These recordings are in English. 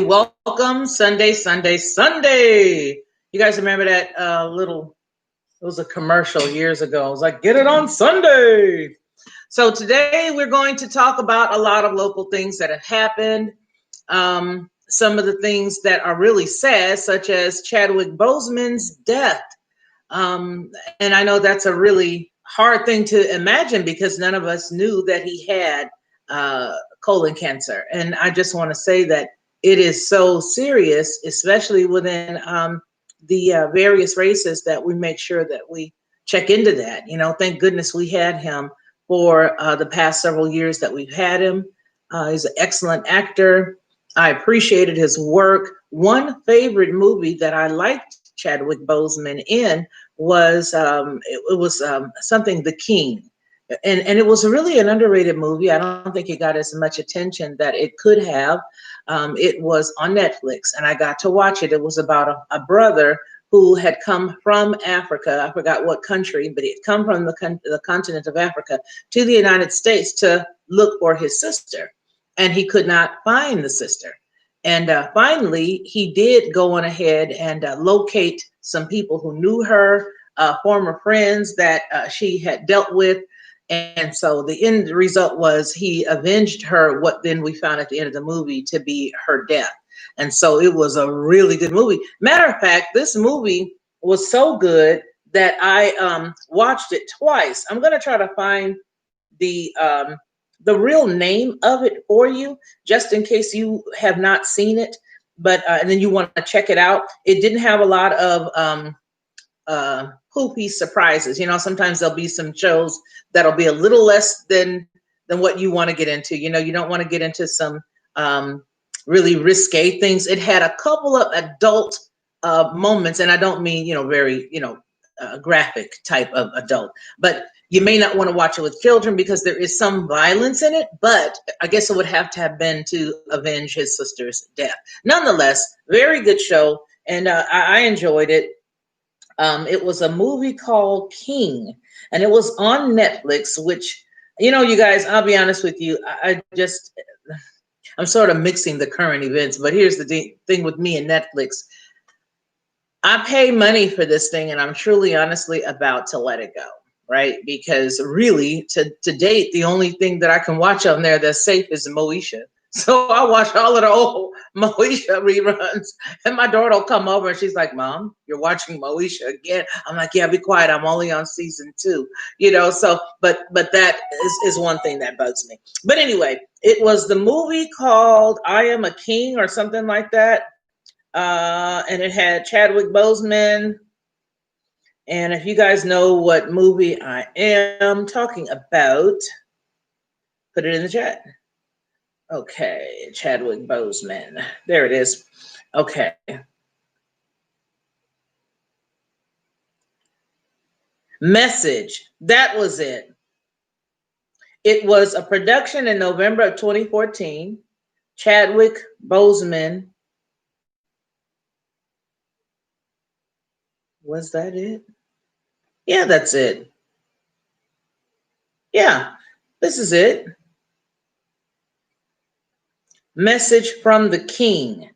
welcome Sunday, Sunday, Sunday. You guys remember that it was a commercial years ago. It was like, get it on Sunday. So today we're going to talk about a lot of local things that have happened. Some of the things that are really sad, such as Chadwick Boseman's death. And I know that's a really hard thing to imagine because none of us knew that he had colon cancer. And I just want to say that it is so serious, especially within the various races, that we make sure that we check into that. Thank goodness we had him for the past several years that we've had him. He's an excellent actor. I appreciated his work. One favorite movie that I liked Chadwick Boseman in was something The King. And it was really an underrated movie. I don't think it got as much attention that it could have. It was on Netflix, and I got to watch it. It was about a brother who had come from Africa. I forgot what country, but he had come from the continent of Africa to the United States to look for his sister, and he could not find the sister. And finally, he did go on ahead and locate some people who knew her, former friends that she had dealt with. And so the end result was he avenged her, what then we found at the end of the movie to be her death. And so it was a really good movie. Matter of fact, this movie was so good that I watched it twice. I'm going to try to find the real name of it for you, just in case you have not seen it. But and then you want to check it out. It didn't have a lot of poopy surprises. Sometimes there'll be some shows that'll be a little less than what you want to get into. You don't want to get into some really risque things. It had a couple of adult moments, and I don't mean very graphic type of adult, but you may not want to watch it with children because there is some violence in it. But I guess it would have to have been to avenge his sister's death. Nonetheless, very good show, and I enjoyed it. It was a movie called King, and it was on Netflix, which, you guys, I'll be honest with you. I'm sort of mixing the current events, but here's the thing with me and Netflix. I pay money for this thing, and I'm truly, honestly about to let it go, right? Because really, to date, the only thing that I can watch on there that's safe is Moesha. So I watch all of the old Moesha reruns, and my daughter will come over and she's like, "Mom, you're watching Moesha again?" I'm like, "Yeah, be quiet. I'm only on season 2." So, but that is one thing that bugs me. But anyway, it was the movie called I Am a King or something like that. And it had Chadwick Boseman. And if you guys know what movie I am talking about, put it in the chat. Okay, Chadwick Boseman. There it is. Okay. Message. That was it. It was a production in November of 2014. Chadwick Boseman. Was that it? Yeah, that's it. Yeah, this is it. Message from the King.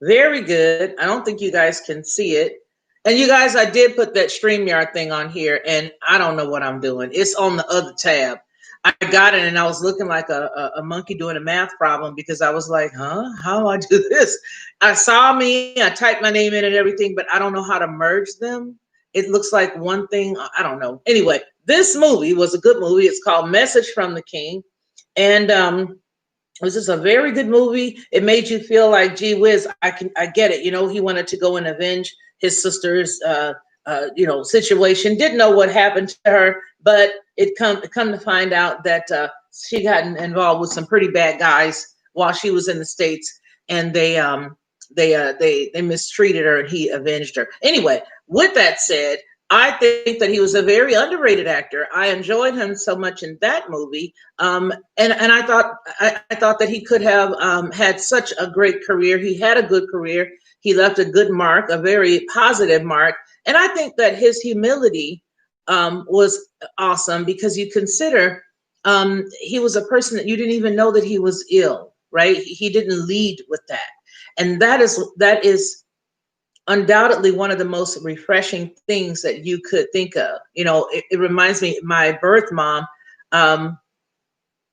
Very good. I don't think you guys can see it. And you guys, I did put that StreamYard thing on here, and I don't know what I'm doing. It's on the other tab. I got it, and I was looking like a monkey doing a math problem because I was like, huh? How do I do this? I typed my name in and everything, but I don't know how to merge them. It looks like one thing. I don't know. Anyway, this movie was a good movie. It's called Message from the King. And it was just a very good movie. It made you feel like, gee whiz, I get it. He wanted to go and avenge his sister's, situation. Didn't know what happened to her, but it come to find out that she got involved with some pretty bad guys while she was in the States, and they mistreated her, and he avenged her. Anyway, with that said, I think that he was a very underrated actor. I enjoyed him so much in that movie, and I thought that he could have had such a great career. He had a good career. He left a good mark, a very positive mark, and I think that his humility was awesome because you consider he was a person that you didn't even know that he was ill, right? He didn't lead with that. And that is undoubtedly one of the most refreshing things that you could think of. You know, it reminds me, my birth mom,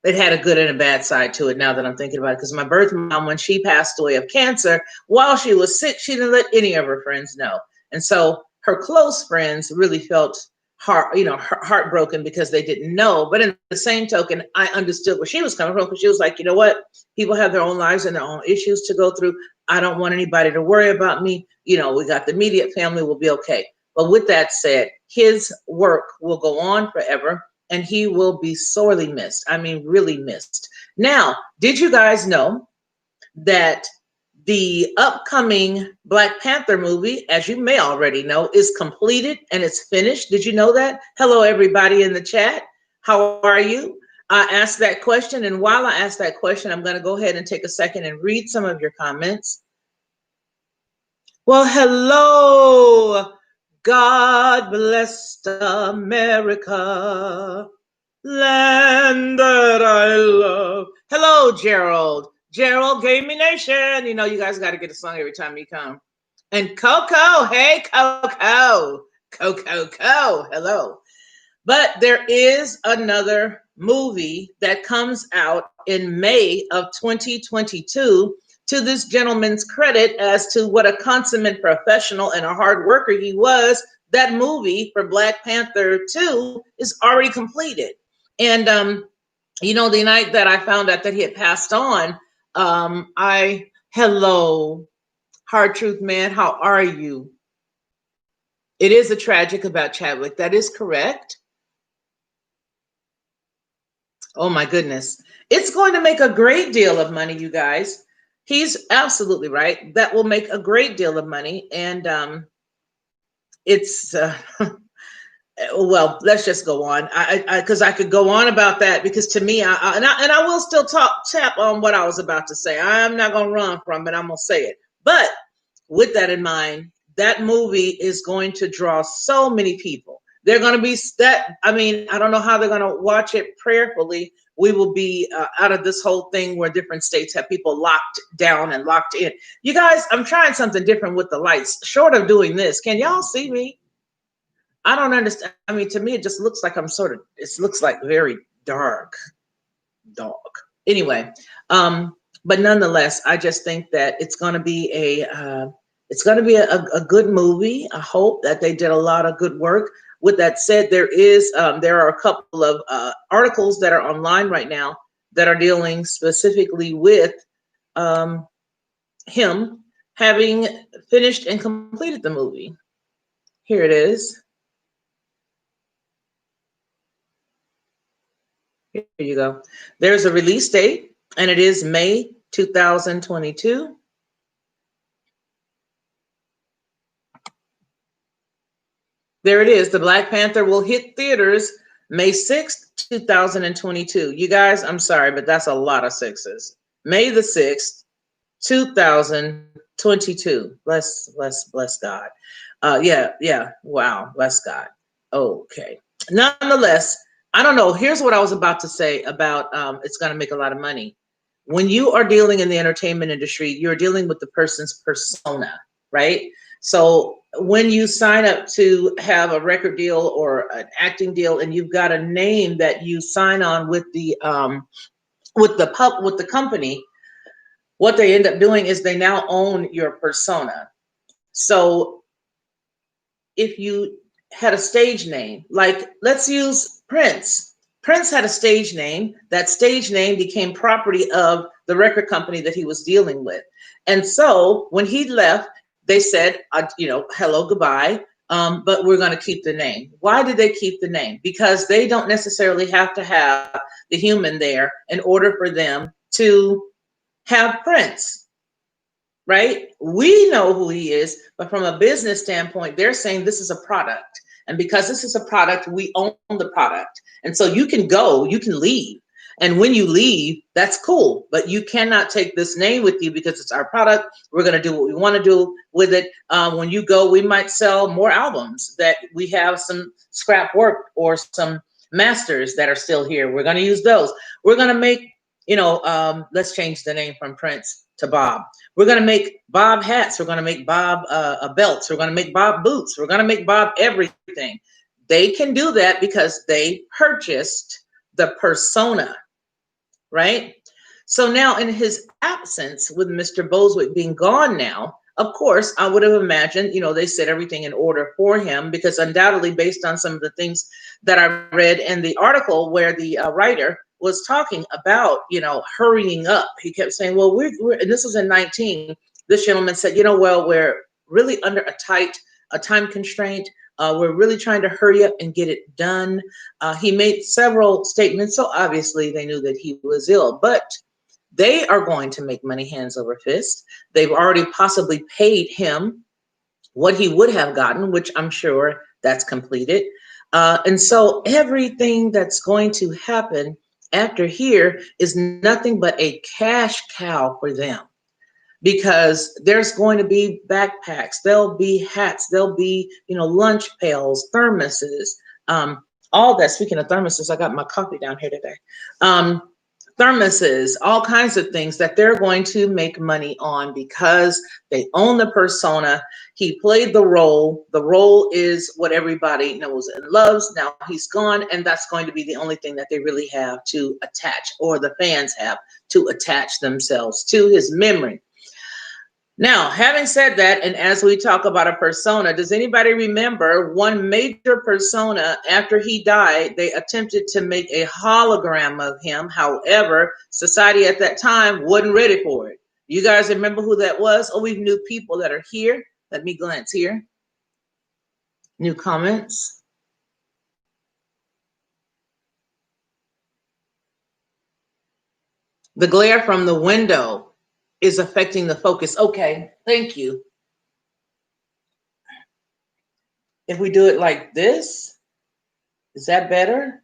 it had a good and a bad side to it now that I'm thinking about it. Because my birth mom, when she passed away of cancer, while she was sick, she didn't let any of her friends know. And so her close friends really felt heartbroken because they didn't know. But in the same token, I understood where she was coming from, because she was like, you know what? People have their own lives and their own issues to go through. I don't want anybody to worry about me. You know, we got the immediate family, we'll be okay. But with that said, his work will go on forever, and he will be sorely missed. I mean, really missed. Now, did you guys know that the upcoming Black Panther movie, as you may already know, is completed and it's finished? Did you know that? Hello, everybody in the chat. How are you? I asked that question, and while I ask that question, I'm going to go ahead and take a second and read some of your comments. Well, hello. God bless America, land that I love. Hello, Gerald. Gerald, Gaming Nation. You know, you guys got to get a song every time you come. And Coco, hey, Coco. Coco, hello. But there is another movie that comes out in May of 2022. To this gentleman's credit, as to what a consummate professional and a hard worker he was, that movie for Black Panther 2 is already completed. And you know, the night that I found out that he had passed on, hello, Hard Truth Man, how are you? It is a tragic about Chadwick. That is correct. Oh my goodness. It's going to make a great deal of money, you guys. He's absolutely right. That will make a great deal of money. And it's, well, let's just go on. Because I could go on about that, because to me, I will still tap on what I was about to say. I'm not going to run from it. I'm going to say it. But with that in mind, that movie is going to draw so many people. They're going to be I mean, I don't know how they're going to watch it prayerfully. We will be out of this whole thing where different states have people locked down and locked in. You guys, I'm trying something different with the lights. Short of doing this, can y'all see me? I don't understand. I mean, to me, it just looks like it looks like very dark. Anyway, but nonetheless, I just think that it's going to be a good movie. I hope that they did a lot of good work. With that said, there are a couple of articles that are online right now that are dealing specifically with him having finished and completed the movie. Here it is. Here you go. There's a release date, and it is May 2022. There it is. The Black Panther will hit theaters May 6th, 2022. You guys, I'm sorry, but that's a lot of sixes. May the 6th, 2022. Bless God. Yeah. Wow. Bless God. Okay. Nonetheless, I don't know. Here's what I was about to say about it's going to make a lot of money. When you are dealing in the entertainment industry, you're dealing with the person's persona, right? So when you sign up to have a record deal or an acting deal, and you've got a name that you sign on with the company, what they end up doing is they now own your persona. So if you had a stage name, like let's use Prince. Prince had a stage name. That stage name became property of the record company that he was dealing with. And so when he left, they said, hello, goodbye, but we're going to keep the name. Why did they keep the name? Because they don't necessarily have to have the human there in order for them to have Prince, right? We know who he is, but from a business standpoint, they're saying this is a product. And because this is a product, we own the product. And so you can go, you can leave. And when you leave, that's cool, but you cannot take this name with you because it's our product. We're going to do what we want to do with it. When you go, we might sell more albums that we have some scrap work or some masters that are still here. We're going to use those. We're going to make, let's change the name from Prince to Bob. We're going to make Bob hats. We're going to make Bob belts. We're going to make Bob boots. We're going to make Bob everything. They can do that because they purchased the persona, right? So now in his absence, with Mr. Boseman being gone now, of course, I would have imagined, they set everything in order for him, because undoubtedly, based on some of the things that I read in the article where the writer was talking about, hurrying up. He kept saying, well, we're and this was in 19. This gentleman said, well, we're really under a time constraint. We're really trying to hurry up and get it done. He made several statements, so obviously they knew that he was ill, but they are going to make money hands over fist. They've already possibly paid him what he would have gotten, which I'm sure that's completed. And so everything that's going to happen after here is nothing but a cash cow for them, because there's going to be backpacks, there'll be hats, there'll be, lunch pails, thermoses, all that. Speaking of thermoses, I got my coffee down here today. Thermoses, all kinds of things that they're going to make money on because they own the persona. He played the role. The role is what everybody knows and loves. Now he's gone, and that's going to be the only thing that they really have to attach, or the fans have to attach themselves to his memory. Now, having said that, and as we talk about a persona, does anybody remember one major persona after he died? They attempted to make a hologram of him. However, society at that time wasn't ready for it. You guys remember who that was? Oh, we've new people that are here. Let me glance here. New comments. The glare from the window is affecting the focus. Okay, thank you. If we do it like this, is that better?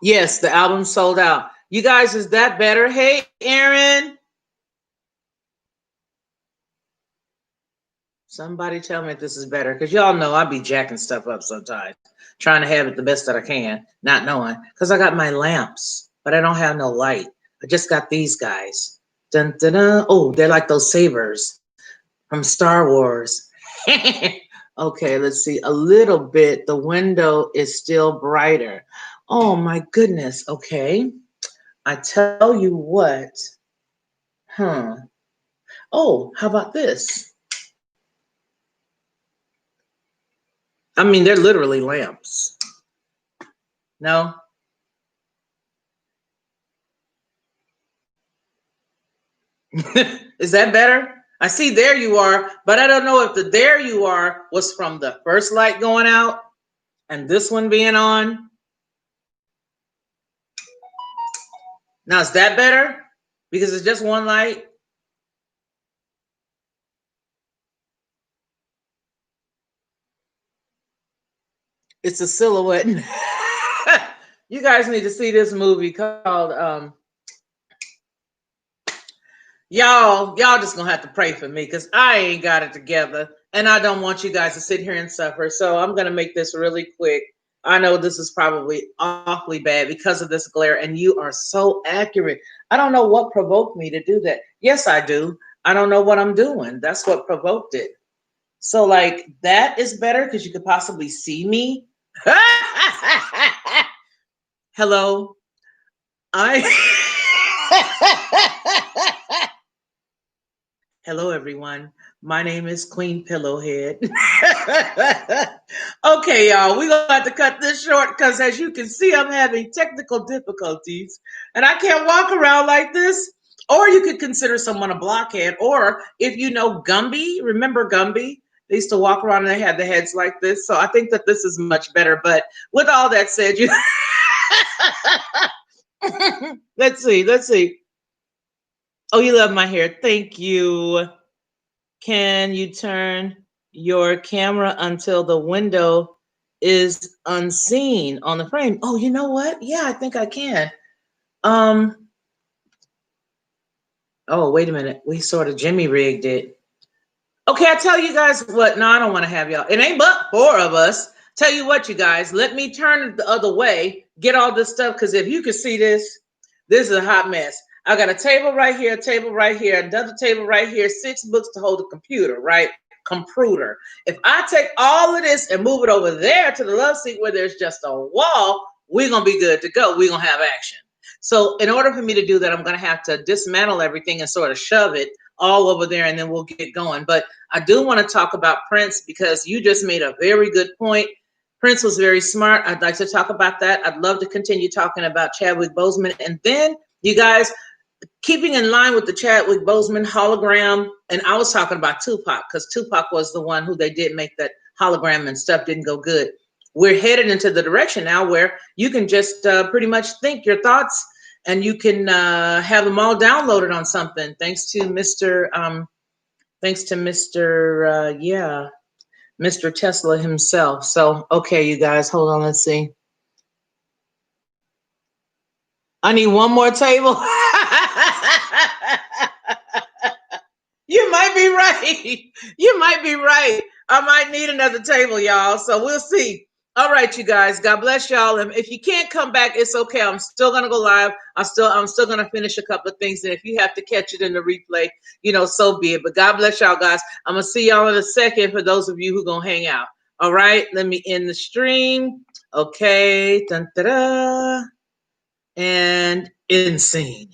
Yes, the album sold out. You guys, is that better? Hey, Aaron. Somebody tell me if this is better, because y'all know I be jacking stuff up sometimes, trying to have it the best that I can, not knowing, because I got my lamps, but I don't have no light. I just got these guys. Dun, dun, dun. Oh, they're like those sabers from Star Wars. Okay, let's see. A little bit. The window is still brighter. Oh my goodness. Okay. I tell you what. Oh, how about this? I mean, they're literally lamps. No? Is that better? I see there you are, but I don't know if the there you are was from the first light going out and this one being on. Now, is that better? Because it's just one light. It's a silhouette. You guys need to see this movie called y'all just gonna have to pray for me, because I ain't got it together and I don't want you guys to sit here and suffer. So I'm gonna make this really quick. I know this is probably awfully bad because of this glare, and you are so accurate. I don't know what provoked me to do that. Yes, I do. I don't know what I'm doing. That's what provoked it. So like that is better because you could possibly see me. Hello. Hello, everyone. My name is Queen Pillowhead. Okay, y'all, we're going to have to cut this short because, as you can see, I'm having technical difficulties and I can't walk around like this. Or you could consider someone a blockhead. Or if you know Gumby, remember Gumby? They used to walk around and they had the heads like this. So I think that this is much better. But with all that said, you let's see. Oh, you love my hair. Thank you. Can you turn your camera until the window is unseen on the frame? Oh, you know what? Yeah, I think I can. Oh, wait a minute. We sort of Jimmy rigged it. Okay, I tell you guys what. No, I don't want to have y'all. It ain't but 4 of us. Tell you what, you guys, let me turn it the other way, get all this stuff, because if you can see this, this is a hot mess. I got a table right here, another table right here, 6 books to hold the computer, right? Computer. If I take all of this and move it over there to the love seat where there's just a wall, we're going to be good to go. We're going to have action. So in order for me to do that, I'm going to have to dismantle everything and sort of shove it all over there, and then we'll get going. But I do want to talk about Prince, because you just made a very good point. Prince was very smart. I'd like to talk about that. I'd love to continue talking about Chadwick Boseman. And then, you guys, keeping in line with the Chadwick Boseman hologram, and I was talking about Tupac, because Tupac was the one who they did make that hologram and stuff didn't go good. We're headed into the direction now where you can just pretty much think your thoughts, and you can have them all downloaded on something. Thanks to Mr. Mr. Tesla himself. So, okay, you guys, hold on. Let's see. I need one more table. You might be right. You might be right. I might need another table, y'all. So we'll see. All right, you guys. God bless y'all. And if you can't come back, it's okay. I'm still gonna go live. I'm still gonna finish a couple of things. And if you have to catch it in the replay, so be it. But God bless y'all, guys. I'm gonna see y'all in a second for those of you who gonna hang out. All right, let me end the stream. Okay. Dun, da, da. And end scene.